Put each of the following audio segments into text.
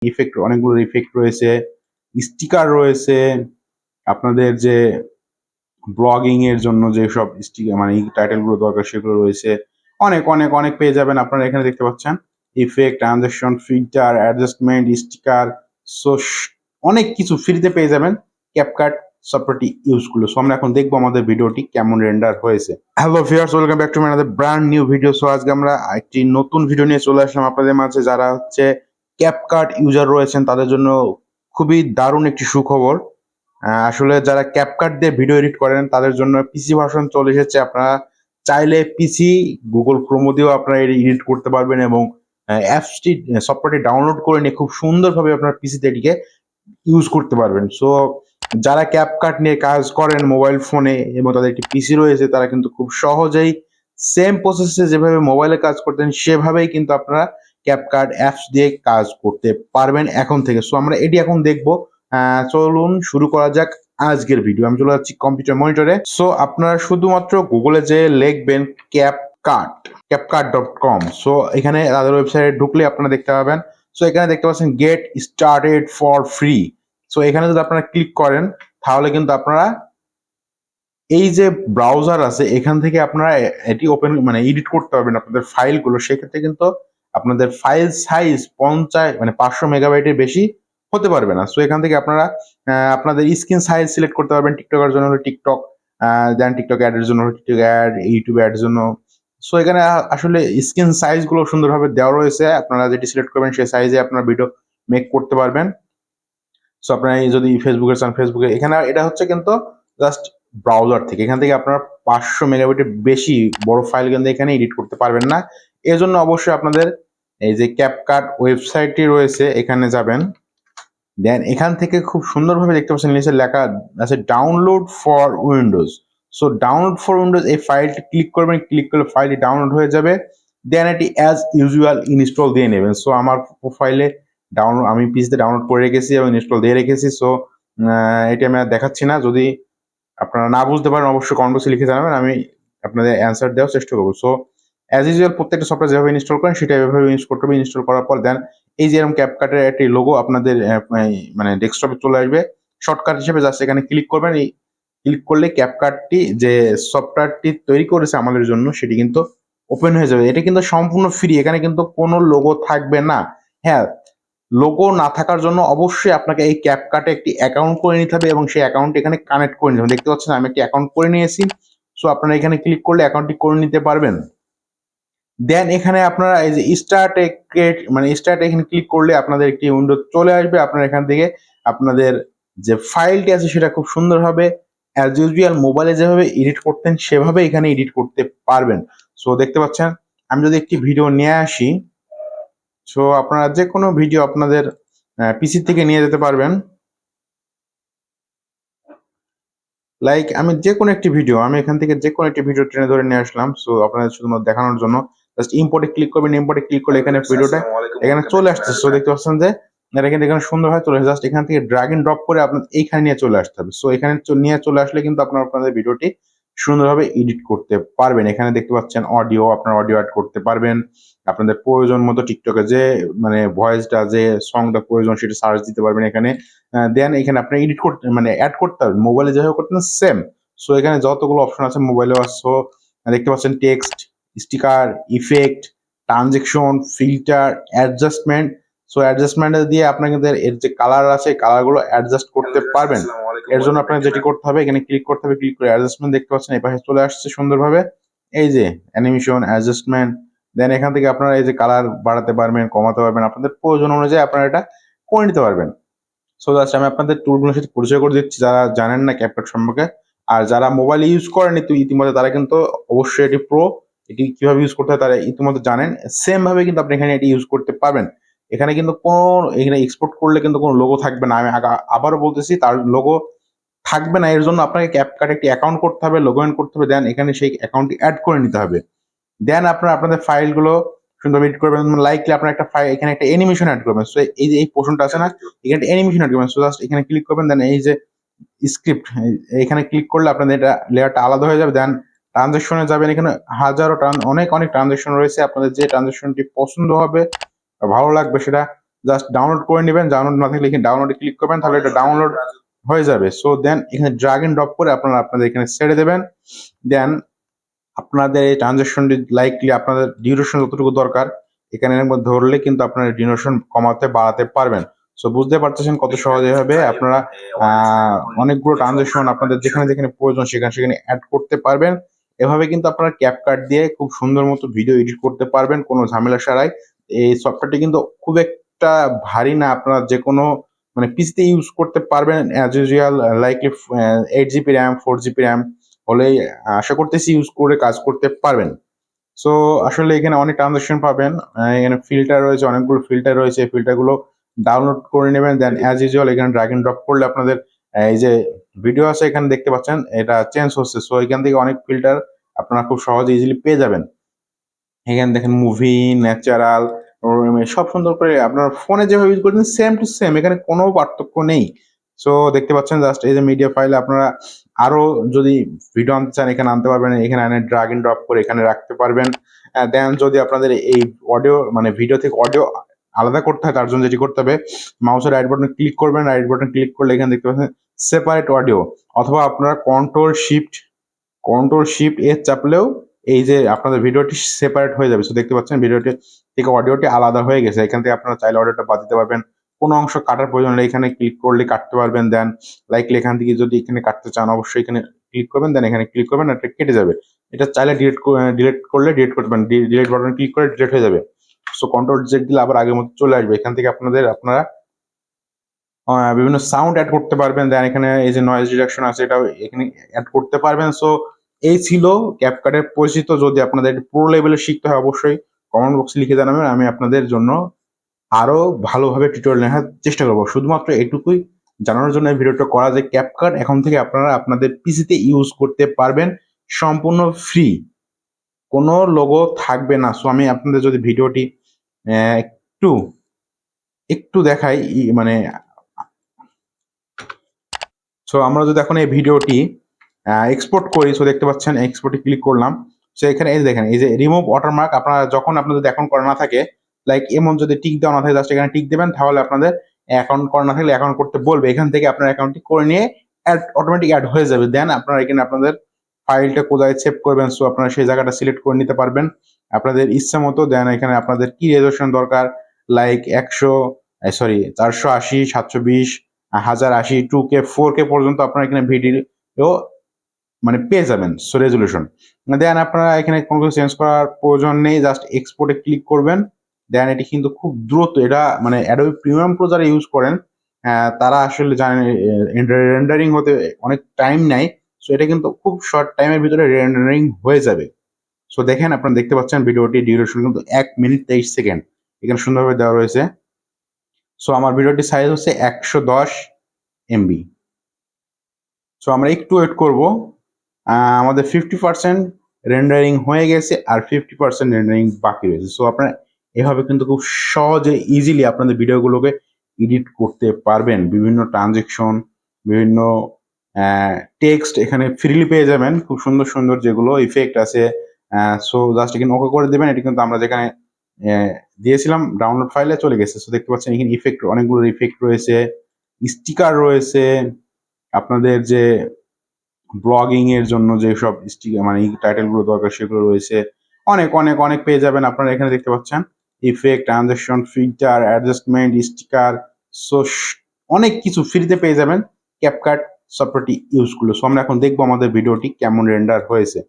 Effect, অনেকগুলো effect রয়েছে, sticker রয়েছে, আপনাদের যে ব্লগিং এর জন্য যে সব স্টিকার মানে টাইটেল গুলো দরকার সেগুলো রয়েছে, অনেক অনেক অনেক পেয়ে যাবেন। আপনারা এখানে দেখতে পাচ্ছেন effect, transaction, filter, adjustment, sticker, so অনেক কিছু ফ্রিতে পেয়ে যাবেন ক্যাপকাট সফটওয়্যারটি ইউজ করলে। সো আমরা এখন দেখবো আমাদের ভিডিওটি কেমন রেন্ডার হয়েছে। Hello viewers, welcome back to my another brand new video. So আজকে আমরা একটি নতুন ভিডিও নিয়ে চলে আসলাম আপনাদের মাঝে। যারা হচ্ছে ক্যাপকাট ইউজার রয়েছেন তাদের জন্য খুবই দারুণ একটি সুখবর। আসলে যারা ক্যাপকাট দিয়ে ভিডিও এডিট করেন তাদের জন্য পিসি ভার্সন চলে এসেছে। আপনারা চাইলে পিসি গুগল ক্রোমো দিয়েও আপনারা এডিট করতে পারবেন এবং অ্যাপসটি সফটওয়্যারটি ডাউনলোড করে নিয়ে খুব সুন্দরভাবে আপনার পিসিতে এটিকে ইউজ করতে পারবেন। সো যারা ক্যাপকাট নিয়ে কাজ করেন মোবাইল ফোনে এবং তাদের একটি পিসি রয়েছে, তারা কিন্তু খুব সহজেই সেম প্রসেসে যেভাবে মোবাইলে কাজ করতেন সেভাবেই কিন্তু আপনারা ক্যাপকাট অ্যাপস দিয়ে কাজ করতে পারবেন এখন থেকে। সো আমরা এটি এখন দেখবো। চলুন শুরু করা যাক আজকের ভিডিও। আমি চলে যাচ্ছি কম্পিউটার মনিটরে। সো আপনারা শুধুমাত্র গুগলে যে লিখবেন capcut.com, সো এখানে তাদের ওয়েবসাইটে ঢুকলে আপনারা দেখতে পাবেন। সো এখানে দেখতে পাচ্ছেন get started for free. So এখানে যদি আপনারা ক্লিক করেন তাহলে কিন্তু আপনারা এই যে ব্রাউজার আছে এখান থেকে আপনারা এটি ওপেন মানে এডিট করতে পারবেন আপনাদের ফাইলগুলো। সেক্ষেত্রে কিন্তু আপনাদের ফাইল সাইজ 500 মেগাবাইটের বেশি হতে পারবে না। সো এখান থেকে আপনারা আপনাদের স্ক্রিন সাইজ সিলেক্ট করতে পারবেন। টিকটকের জন্য হলো টিকটক, দেন টিকটক অ্যাডের জন্য হলো টিকটক অ্যাড, ইউটিউব অ্যাডের জন্য। সো এখানে আসলে স্ক্রিন সাইজ গুলো সুন্দরভাবে দেওয়া রয়েছে। আপনারা যেটি সিলেক্ট করবেন সেই সাইজে আপনারা ভিডিও মেক করতে পারবেন। সো আপনারা যদি ফেসবুকে চান ফেসবুকে, এখানে এটা হচ্ছে কিন্তু জাস্ট ব্রাউজার থেকে। এখান থেকে আপনারা 500 মেগাবাইটের বেশি বড় ফাইল কিন্তু এখানে এডিট করতে পারবেন না। এর জন্য অবশ্যই আপনাদের এই যে ক্যাপকাট ওয়েবসাইটটি রয়েছে এখানে যাবেন। দেন এখান থেকে খুব সুন্দরভাবে দেখতে পাচ্ছেন নিচে লেখা আছে download for Windows. So download for Windows এই ফাইলটি ক্লিক করবেন, ক্লিক করলে ফাইলটি ডাউনলোড হয়ে যাবে। দেন এটি অ্যাজ ইউজুয়াল ইনস্টল দিয়ে নেবেন। সো আমার প্রোফাইলে ডাউনলোড, আমি পিসিতে ডাউনলোড করে রেখেছি এবং ইনস্টল দিয়ে রেখেছি। সো এটি আমি আর দেখাচ্ছি না। যদি আপনারা না বুঝতে পারেন অবশ্যই কমেন্ট বক্সে লিখে জানাবেন, আমি আপনাদের অ্যান্সার দেওয়ার চেষ্টা করবো। সো অ্যাজ ইউজুয়াল প্রত্যেকটা সফটওয়্যার যেভাবে ইনস্টল করেন সেটা এভাবে ইনস্টল করতে হবে। ইনস্টল করার পর দেন এই যে এরকম ক্যাপকাটের একটি লোগো আপনাদের মানে ডেস্কটপে চলে আসবে। শর্টকাট হিসেবে জাস্ট এখানে ক্লিক করবেন। এই ক্লিক করলে ক্যাপকাটটি যে সফটওয়্যারটি তৈরি করেছে আমাদের জন্য সেটি কিন্তু ওপেন হয়ে যাবে। এটা কিন্তু সম্পূর্ণ ফ্রি, এখানে কিন্তু কোনো লোগো থাকবে না। হ্যাঁ, লোগো না থাকার জন্য অবশ্যই আপনাকে এই ক্যাপকাটে একটি অ্যাকাউন্ট করে নিতে হবে এবং সেই অ্যাকাউন্ট এখানে কানেক্ট করে নিতে হবে। দেখতে পাচ্ছেন আমি একটি অ্যাকাউন্ট করে নিয়েছি। সো আপনারা এখানে ক্লিক করলে অ্যাকাউন্টটি করে নিতে পারবেন। দেন এখানে আপনারা এই যে স্টার্ট এখানে ক্লিক করলে আপনাদের একটি উইন্ডো চলে আসবে। আপনারা এখান থেকে আপনাদের যে ফাইলটি আছে সেটা খুব সুন্দরভাবে অ্যাজ ইউজুয়াল মোবাইলে যেভাবে এডিট করতেন সেভাবে এখানে এডিট করতে পারবেন। সো দেখতে পাচ্ছেন আমি যদি একটি ভিডিও নিয়ে আসি, সো আপনারা যে কোনো ভিডিও আপনাদের পিসি থেকে নিয়ে যেতে পারবেন। লাইক আমি যে কোনো একটি ভিডিও, আমি এখান থেকে যে কোনো একটি ভিডিও টেনে ধরে নিয়ে আসলাম। সো আপনাদের শুধুমাত্র দেখানোর জন্য জাস্ট ইম্পোর্টে ক্লিক করবেন। ইম্পোর্টে ক্লিক করলে এখানে ভিডিওটা এখানে চলে আসছে। সো দেখতে পাচ্ছেন যে এটা কিন্তু এখানে সুন্দরভাবে চলে আসছে। জাস্ট এখান থেকে ড্র্যাগ এন্ড ড্রপ করে আপনার এইখানে নিয়ে চলে আসতে হবে। সো এখানে নিয়ে চলে আসলে কিন্তু আপনাদের ভিডিওটি সুন্দরভাবে এডিট করতে পারবেন। এখানে দেখতে পাচ্ছেন অডিও, আপনার অডিও অ্যাড করতে পারবেন আপনাদের প্রয়োজন মতো। টিকটকে যে মানে ভয়েসটা যে সংটা প্রয়োজন সেটা সার্চ দিতে পারবেন এখানে। দেন এখানে আপনি এডিট করতে মানে অ্যাড করতে পারবেন মোবাইলে যেভাবে করতেন সেম। সো এখানে যতগুলো অপশন আছে মোবাইলেও আছে। সো দেখতে পাচ্ছেন text, sticker, effect, transaction, filter, adjustment. So adjustment দিয়ে আপনার কিন্তু এর যে কালার আছে কালারগুলো অ্যাডজাস্ট করতে পারবেন। এর জন্য আপনাকে যেটি করতে হবে এখানে ক্লিক করতে হবে। ক্লিক করে অ্যাডজাস্টমেন্ট দেখতে পাচ্ছেন এই পাশে চলে আসছে সুন্দরভাবে। এই যে অ্যানিমেশন, অ্যাডজাস্টমেন্ট। দেন এখান থেকে আপনারা এই যে কালার বাড়াতে পারবেন, কমাতে পারবেন, আপনাদের প্রয়োজন অনুযায়ী আপনারা এটা করে নিতে পারবেন। সো জাস্ট আমি আপনাদের টুলগুলোর সাথে পরিচয় করে দিচ্ছি যারা জানেন না ক্যাপকাট সম্পর্কে। আর যারা মোবাইল ইউজ করেন ইতিমধ্যে তারা কিন্তু অবশ্যই এটি এটি কিভাবে ইউজ করতে হয় তারা ইতিমধ্যে জানেন। সেম ভাবে কিন্তু আপনি এখানে এটি ইউজ করতে পারবেন। এখানে কিন্তু এখানে এক্সপোর্ট করলে কিন্তু কোনো লোগো থাকবে না। আমি আবারও বলতেছি, তার লোগো থাকবে না। এর জন্য আপনাকে ক্যাপকাট একটি অ্যাকাউন্ট করতে হবে, লগ ইন করতে হবে। দেন এখানে সেই অ্যাকাউন্টটি অ্যাড করে নিতে হবে। দেন আপনারা আপনাদের ফাইলগুলো সুন্দর এডিট করবেন। লাইকলি আপনার একটা ফাইল এখানে একটা অ্যানিমেশন অ্যাড করবেন। সো এই যে এই পোর্শনটা আছে না, এখানে অ্যানিমেশন অ্যাড করবেন। সো জাস্ট এখানে ক্লিক করবেন। দেন এই যে স্ক্রিপ্ট এখানে ক্লিক করলে আপনাদের এটা লেয়ারটা আলাদা হয়ে যাবে। দেন ট্রানজেকশনে যাবেন। এখানে হাজারো অনেক ট্রানজেকশন রয়েছে। আপনাদের যে ট্রানজেকশনটি পছন্দ হবে ভালো লাগবে সেটা জাস্ট ডাউনলোড করে নেবেন। ডাউনলোড না থাকলে এখানে ডাউনলোডে ক্লিক করবেন, তাহলে এটা ডাউনলোড হয়ে যাবে। সো দেন এখানে ড্রাগ এন্ড ড্রপ করে আপনারা আপনাদের এখানে ছেড়ে দেবেন। দেন আপনাদের এই ট্রানজাকশনটি লাইকলি আপনাদের ডিউরেশন যতটুকু দরকার এখানে ধরলে কিন্তু আপনারা ডিউরেশন কমাতে বাড়াতে পারবেন। সো বুঝতে পারতেছেন কত সহজে হবে আপনারা অনেকগুলো ট্রানজাকশন আপনাদের যেখানে যেখানে প্রয়োজন সেখানে সেখানে অ্যাড করতে পারবেন। এভাবে কিন্তু আপনারা ক্যাপকাট দিয়ে খুব সুন্দর মতো ভিডিও এডিট করতে পারবেন কোনো ঝামেলা ছাড়াই। এই সফটওয়্যারটি কিন্তু খুব একটা ভারী না, আপনারা যে কোনো মানে পিসিতে ইউজ করতে পারবেন as usual. Likely 8 GB RAM 4 GB RAM হলেই আশা করতেছি ইউজ করে কাজ করতে পারবেন। সো আসলে এখানে অনেক ট্রানজাকশন পাবেন, এখানে ফিল্টার রয়েছে, অনেকগুলো ফিল্টার রয়েছে, এই ফিল্টারগুলো ডাউনলোড করে নেবেন। দেন অ্যাজ ইউজুয়াল এখানে ড্র্যাগ এন্ড ড্রপ করলে আপনাদের এই যে ভিডিও আছে এখানে দেখতে পাচ্ছেন এটা চেঞ্জ হচ্ছে। সো এখান থেকে অনেক ফিল্টার আপনারা খুব সহজে ইজিলি পেয়ে যাবেন। এখানে দেখেন মুভি, ন্যাচারাল, সব সুন্দর করে আপনার ফোনে যেভাবে ইউজ করছেন সেম টু সেম, এখানে কোনো পার্থক্য নেই। সো দেখতে পাচ্ছেন জাস্ট এই যে মিডিয়া ফাইলে আপনারা আরো যদি ভিডিও আনতে চান এখানে আনতে পারবেন, এখানে আনে ড্রাগ এন্ড ড্রপ করে এখানে রাখতে পারবেন। দেন যদি আপনাদের এই অডিও মানে ভিডিও থেকে অডিও আলাদা করতে হয় তার জন্য যেটি করতে হবে মাউসের রাইট বাটন ক্লিক করবেন। রাইট বাটন ক্লিক করলে এখানে দেখতে পাচ্ছেন সেপারেট অডিও, অথবা আপনারা কন্ট্রোল শিফট এ চাপলেও এই যে আপনাদের ভিডিওটি সেপারেট হয়ে যাবে। সো দেখতে পাচ্ছেন ভিডিওটি থেকে অডিওটি আলাদা হয়ে গেছে। এখান থেকে আপনারা চাইলে অডিওটা বাদ দিতে পারবেন, কোনো অংশ কাটার প্রয়োজন হলে এখানে ক্লিক করলে কাটতে পারবেন। দেন লাইকলি এখান থেকে যদি এখানে কাটতে চান অবশ্যই এখানে ক্লিক করবেন, দেন এখানে ক্লিক করবেন, এটা কেটে যাবে। এটা চাইলে ডিলিট করলে ডিলিট করতে পারেন, ডিলিট বাটন ক্লিক করে ডিলিট হয়ে যাবে। সো কন্ট্রোল জেড দিলে আবার আগের মতো চলে আসবে। এখান থেকে আপনারা বিভিন্ন সাউন্ড অ্যাড করতে পারবেন। দেন এখানে এই যে নয়েজ রিডাকশন আছে এটাও এখানে অ্যাড করতে পারবেন। সো এই ছিল ক্যাপকাটের পরিচিত। যদি আপনাদের প্রো লেভেলে শিখতে হয় অবশ্যই কমেন্ট বক্সে লিখে জানাবেন, আমি আপনাদের জন্য আরো ভালোভাবে টিউটোরিয়াল নেওয়ার চেষ্টা করবো। শুধুমাত্র এটুকুই জানানোর জন্য এই ভিডিওটা করা যে ক্যাপকাট এখন থেকে আপনারা আপনাদের পিসিতে ইউজ করতে পারবেন সম্পূর্ণ ফ্রি, কোনো লোগো থাকবে না। সো আমি আপনাদের যদি ভিডিওটি একটু একটু দেখাই মানে সো আমরা যদি এখন এই ভিডিওটি এক্সপোর্ট করি, সো দেখতে পাচ্ছেন এক্সপোর্টে ক্লিক করলাম। সো এখানে এই দেখেন এই যে রিমুভ ওয়াটারমার্ক, আপনারা যখন আপনাদের অ্যাকাউন্ট করা না থাকে লাইক এমন যদি টিক দেওয়া না থাকে জাস্ট এখানে টিক দেবেন, তাহলে আপনাদের অ্যাকাউন্ট করা না থাকলে অ্যাকাউন্ট করতে বলবে। এখান থেকে আপনার অ্যাকাউন্টটি করে নিয়ে অটোমেটিক অ্যাড হয়ে যাবে। দেন আপনারা এখানে আপনাদের ফাইলটা কোথায় সেভ করবেন সো আপনারা সেই জায়গাটা সিলেক্ট করে নিতে পারবেন আপনাদের ইচ্ছা মতো। দেন এখানে আপনাদের কি রেজলিউশন দরকার লাইক 480, 720, 1080, 2K, 4K পর্যন্ত আপনারা এখানে ভিডিও মানে পেয়ে যাবেন। সো রেজলিউশন দেন আপনারা এখানে কোনো কিছু চেঞ্জ করার প্রয়োজন নেই, জাস্ট এক্সপোর্টে ক্লিক করবেন। দেন এটি কিন্তু খুব দ্রুত, এটা মানে অ্যাডোবি প্রিমিয়াম প্রো যারা ইউজ করেন তারা আসলে জানেন রেন্ডারিং হতে অনেক টাইম নেয়। সো এটা কিন্তু খুব শর্ট টাইমের ভিতরে রেন্ডারিং হয়ে যাবে। সো দেখেন আপনারা দেখতে পাচ্ছেন ভিডিওটি ডিউরেশন কিন্তু 1 মিনিট 23 সেকেন্ড এখানে সুন্দরভাবে দেওয়া রয়েছে। সো আমার ভিডিওটি সাইজ হচ্ছে 110 MB। সো আমরা একটু ওয়েট করব, আমাদের 50% রেন্ডারিং হয়ে গেছে আর 50% রেন্ডারিং বাকি রয়েছে। সো আপনারা এভাবে কিন্তু খুব সহজে ইজিলি আপনাদের ভিডিওগুলোকে এডিট করতে পারবেন। বিভিন্ন ট্রানজেকশন, বিভিন্ন টেক্সট এখানে ফ্রিলি পেয়ে যাবেন, খুব সুন্দর সুন্দর যেগুলো ইফেক্ট আছে। সো জাস্ট এখানে ওকে করে দেবেন। এটি কিন্তু আমরা যেখানে দিয়েছিলাম ডাউনলোড ফাইলে চলে গেছে। সো দেখতে পাচ্ছেন এখানে ইফেক্ট, অনেকগুলো ইফেক্ট রয়েছে, স্টিকার রয়েছে, আপনাদের যে ব্লগিং এর জন্য যে সব স্টিকার মানে টাইটেল গুলো দরকার সেগুলো রয়েছে, অনেক অনেক অনেক পেয়ে যাবেন। আপনারা এখানে দেখতে পাচ্ছেন effect, transaction, filter, adjustment, sticker, so অনেক কিছু ফ্রিতে পেয়ে যাবেন ক্যাপকাট সফটওয়্যারটি ইউজ করলে। সো আমরা এখন দেখবো আমাদের ভিডিওটি কেমন রেন্ডার হয়েছে।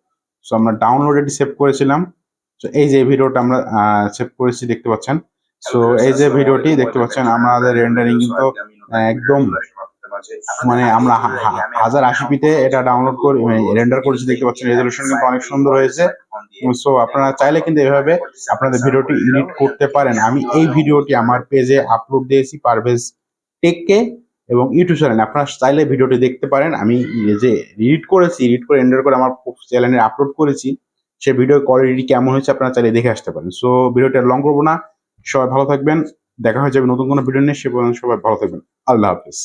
সো আমরা ডাউনলোডে সেভ করেছিলাম। সো এই যে ভিডিওটা আমরা সেভ করেছি দেখতে পাচ্ছেন। সো এই যে ভিডিওটি দেখতে পাচ্ছেন আমাদের রেন্ডারিং কিন্তু একদম মানে আমরা 1080p এটা ডাউনলোড করে রেন্ডার করেছি দেখতে পাচ্ছেন। রেজলিউশন কিন্তু অনেক সুন্দর হয়েছে। সো আপনারা চাইলে কিন্তু এভাবে আপনাদের ভিডিওটি এডিট করতে পারেন। আমি এই ভিডিওটি আমার পেজে আপলোড দিয়েছি পারভেজ টেককে এবং ইউটিউব চ্যানেলে, আপনারা চাইলে ভিডিওটি দেখতে পারেন। আমি যে এডিট করে রেন্ডার করে আমার চ্যানেলে আপলোড করেছি সেই ভিডিও কোয়ালিটি কেমন হয়েছে আপনারা চাইলে দেখে আসতে পারেন। সো ভিডিওটা লং করবো না, সবাই ভালো থাকবেন, দেখা হয়ে যাবে নতুন কোনো ভিডিও নিয়ে। সে পর্যন্ত সবাই ভালো থাকবেন, আল্লাহ হাফিজ।